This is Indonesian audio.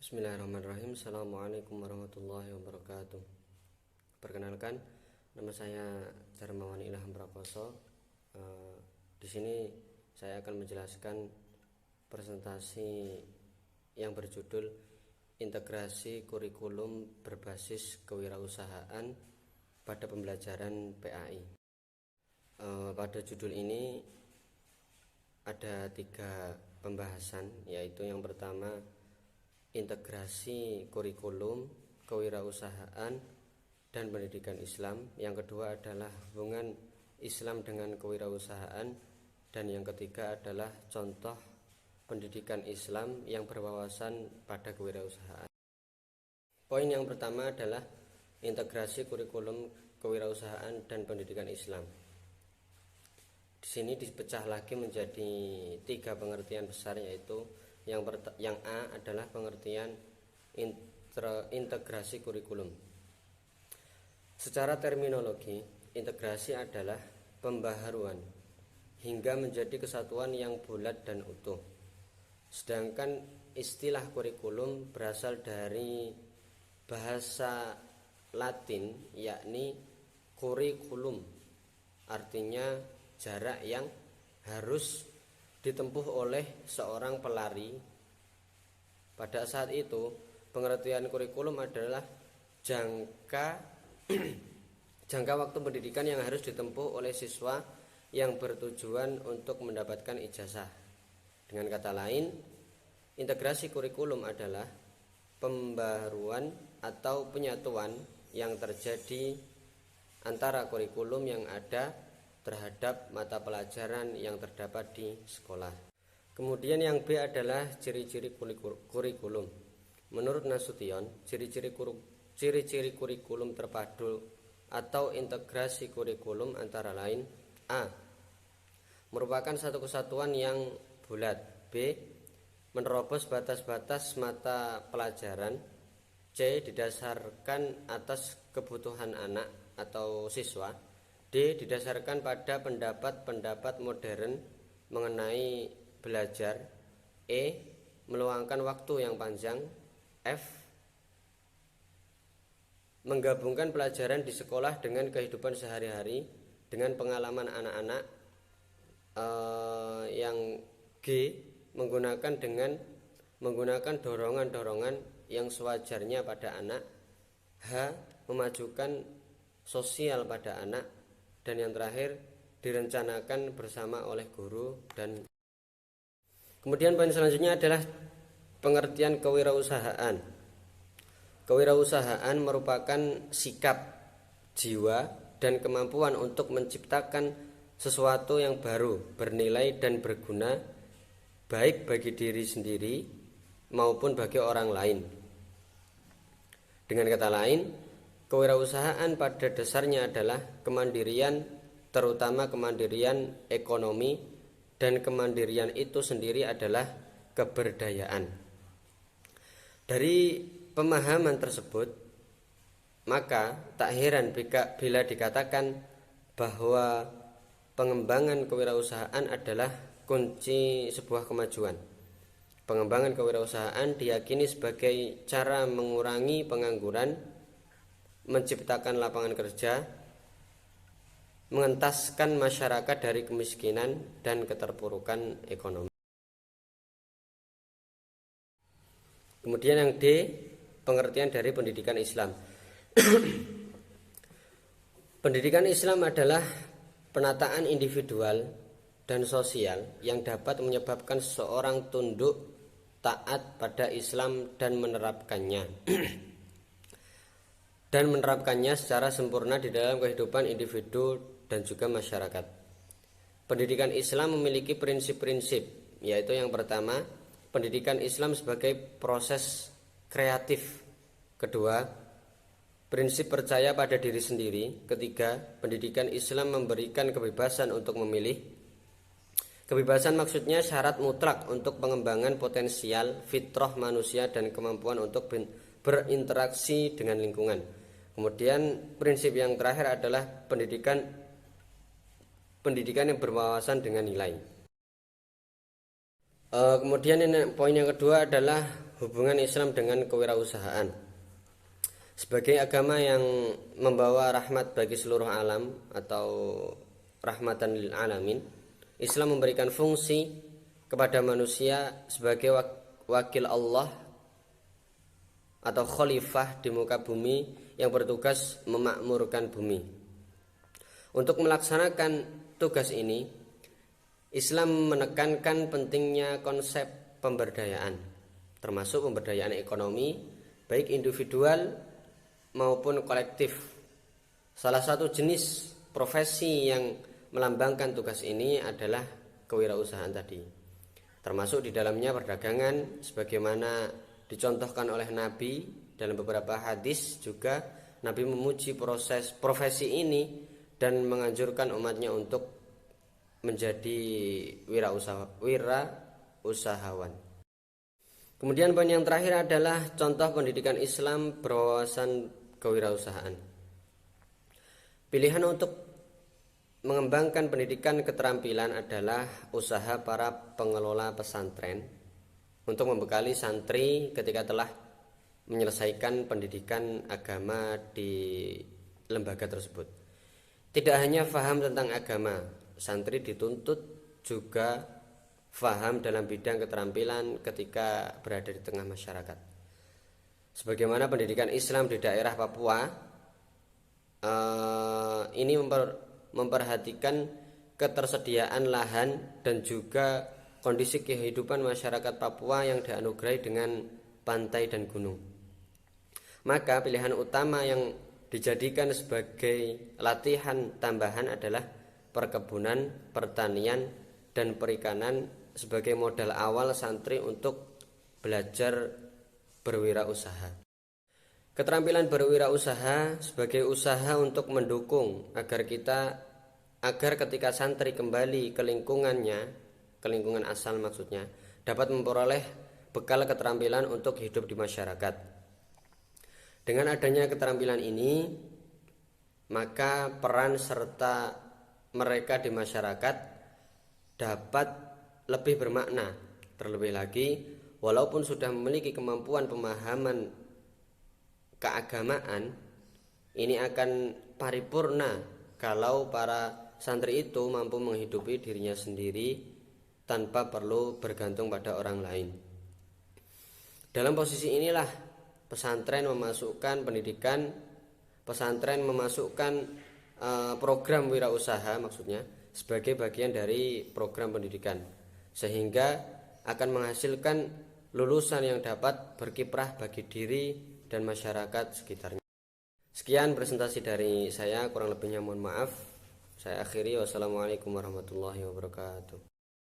Bismillahirrahmanirrahim. Assalamualaikum warahmatullahi wabarakatuh. Perkenalkan, nama saya Darmawan Ilham Prakoso. Di sini saya akan menjelaskan presentasi yang berjudul Integrasi Kurikulum Berbasis Kewirausahaan pada Pembelajaran PAI. Pada judul ini ada 3 pembahasan, yaitu yang pertama integrasi kurikulum, kewirausahaan, dan pendidikan Islam. Yang kedua adalah hubungan Islam dengan kewirausahaan. Dan yang ketiga adalah contoh pendidikan Islam yang berwawasan pada kewirausahaan. Poin yang pertama adalah integrasi kurikulum, kewirausahaan, dan pendidikan Islam. Di sini dipecah lagi menjadi 3 pengertian besar, yaitu yang A adalah pengertian integrasi kurikulum. Secara terminologi, integrasi adalah pembaharuan hingga menjadi kesatuan yang bulat dan utuh. Sedangkan istilah kurikulum berasal dari bahasa Latin, yakni curriculum, artinya jarak yang harus ditempuh oleh seorang pelari. Pada saat itu, pengertian kurikulum adalah jangka waktu pendidikan yang harus ditempuh oleh siswa yang bertujuan untuk mendapatkan ijazah. Dengan kata lain, integrasi kurikulum adalah pembaruan atau penyatuan yang terjadi antara kurikulum yang ada terhadap mata pelajaran yang terdapat di sekolah. Kemudian yang B adalah ciri-ciri kurikulum. Menurut Nasution, ciri-ciri kurikulum terpadu atau integrasi kurikulum antara lain: A. Merupakan satu kesatuan yang bulat. B. Menerobos batas-batas mata pelajaran. C. Didasarkan atas kebutuhan anak atau siswa. D. Didasarkan pada pendapat-pendapat modern mengenai belajar. E. Meluangkan waktu yang panjang. F. Menggabungkan pelajaran di sekolah dengan kehidupan sehari-hari dengan pengalaman anak-anak. Yang G. Menggunakan dorongan-dorongan yang sewajarnya pada anak. H. Memajukan sosial pada anak. Dan yang terakhir, direncanakan bersama oleh guru. Dan kemudian poin selanjutnya adalah pengertian kewirausahaan. Kewirausahaan merupakan sikap, jiwa, dan kemampuan untuk menciptakan sesuatu yang baru, bernilai dan berguna, baik bagi diri sendiri maupun bagi orang lain. Dengan kata lain, kewirausahaan pada dasarnya adalah kemandirian, terutama kemandirian ekonomi, dan kemandirian itu sendiri adalah keberdayaan. Dari pemahaman tersebut, maka tak heran bila dikatakan bahwa pengembangan kewirausahaan adalah kunci sebuah kemajuan. Pengembangan kewirausahaan diyakini sebagai cara mengurangi pengangguran, menciptakan lapangan kerja, mengentaskan masyarakat dari kemiskinan dan keterpurukan ekonomi. Kemudian yang D, pengertian dari pendidikan Islam. Pendidikan Islam adalah penataan individual dan sosial yang dapat menyebabkan seseorang tunduk taat pada Islam dan menerapkannya secara sempurna di dalam kehidupan individu dan juga masyarakat. Pendidikan Islam memiliki prinsip-prinsip, yaitu yang pertama, pendidikan Islam sebagai proses kreatif. Kedua, prinsip percaya pada diri sendiri. Ketiga, pendidikan Islam memberikan kebebasan untuk memilih. Kebebasan maksudnya syarat mutlak untuk pengembangan potensial fitrah manusia dan kemampuan untuk berinteraksi dengan lingkungan. Kemudian prinsip yang terakhir adalah pendidikan yang berwawasan dengan nilai. Kemudian poin yang kedua adalah hubungan Islam dengan kewirausahaan. Sebagai agama yang membawa rahmat bagi seluruh alam atau rahmatan lil alamin, Islam memberikan fungsi kepada manusia sebagai wakil Allah atau khalifah di muka bumi yang bertugas memakmurkan bumi. Untuk melaksanakan tugas ini, Islam menekankan pentingnya konsep pemberdayaan, termasuk pemberdayaan ekonomi, baik individual maupun kolektif. Salah satu jenis profesi yang melambangkan tugas ini adalah kewirausahaan tadi, termasuk di dalamnya perdagangan, sebagaimana dicontohkan oleh Nabi dalam beberapa hadis. Juga Nabi memuji profesi ini dan menganjurkan umatnya untuk menjadi wirausahawan. Kemudian poin yang terakhir adalah contoh pendidikan Islam berwawasan kewirausahaan. Pilihan untuk mengembangkan pendidikan keterampilan adalah usaha para pengelola pesantren untuk membekali santri ketika telah menyelesaikan pendidikan agama di lembaga tersebut. Tidak hanya faham tentang agama, santri dituntut juga faham dalam bidang keterampilan ketika berada di tengah masyarakat. Sebagaimana pendidikan Islam di daerah Papua ini memperhatikan ketersediaan lahan dan juga kondisi kehidupan masyarakat Papua yang dianugerahi dengan pantai dan gunung. Maka pilihan utama yang dijadikan sebagai latihan tambahan adalah perkebunan, pertanian, dan perikanan sebagai modal awal santri untuk belajar berwirausaha. Keterampilan berwirausaha sebagai usaha untuk mendukung agar ketika santri kembali ke lingkungan asal maksudnya, dapat memperoleh bekal keterampilan untuk hidup di masyarakat. Dengan adanya keterampilan ini, maka peran serta mereka di masyarakat dapat lebih bermakna. Terlebih lagi, walaupun sudah memiliki kemampuan pemahaman keagamaan, ini akan paripurna kalau para santri itu mampu menghidupi dirinya sendiri tanpa perlu bergantung pada orang lain. Dalam posisi inilah pesantren memasukkan program wirausaha maksudnya sebagai bagian dari program pendidikan, sehingga akan menghasilkan lulusan yang dapat berkiprah bagi diri dan masyarakat sekitarnya. Sekian presentasi dari saya, kurang lebihnya mohon maaf. Saya akhiri. Wassalamualaikum warahmatullahi wabarakatuh.